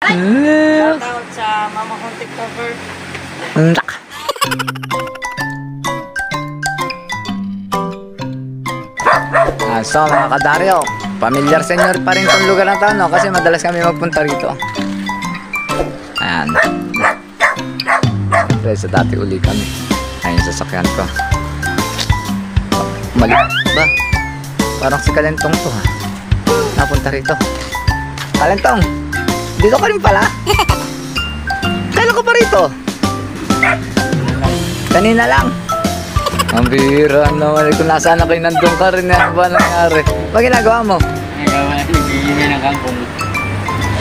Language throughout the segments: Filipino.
Shoutout sa mama kong TikToker. So mga kadaryo, familiar sa inyo pa rin itong lugar na to, no? Kasi madalas kami magpunta rito. Ayan. Siyempre sa dati uli kami. Ayan yung sasakyan ko. Mali ba? Parang si Kalentong to ha. Napunta rito. Kalentong, dito ka rin pala. Kailan ka pa rito? Kanina lang. Ang bihira naman. Kung nasaan na kayo nandun ka rin, ano ba nangyari? Ano ginagawa mo? Nagigimay ng kangkong.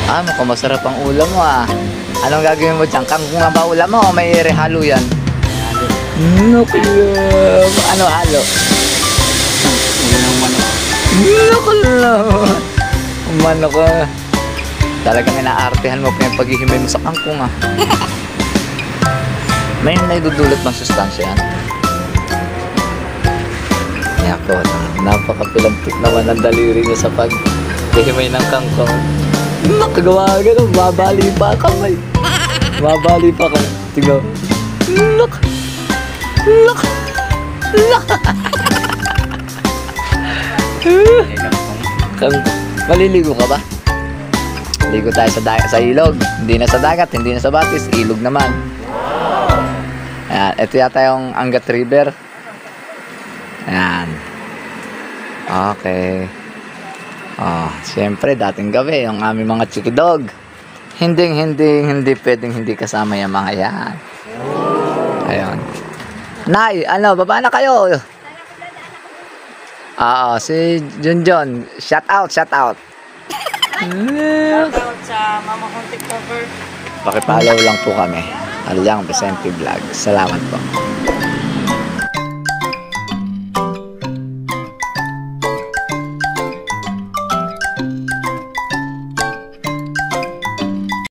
Ah, mukhang masarap ang ulam mo ah. Anong gagawin mo dyan? Kangkong nga ba ulam mo o may halo yan? Naku lang. Ano halo? Ulo ng manok. Naku lang. Manok ka. Talagang inaartehan mo pa yung paghihimay mo sa kangkong ah. May naidudulot bang sustansya yan? Ako, napakapilampik naman ang daliri niya sa paghihimay ng kangkong. Nakagawa gano'n, mabali pa kamay. Mabali pa kamay. Tingnan. Look! Look! Look! Kangkong. Maliligo ka ba? Ligo tayo sa ilog. Hindi na sa dagat, hindi na sa batis. Ilog naman. Ayan, ito yata yung Angat River. Ayan. Okay. Oh, siyempre dating gabi yung aming mga chikidog. Hindi pwedeng hindi kasama yung mga yan. Ayun. Nay, ano, baba na kayo. Oo, si Junjun. Shout out. Shoutout sa mama kong TikToker. Pakipollow lang po kami. Alyang Vicente Vlog. Salamat po.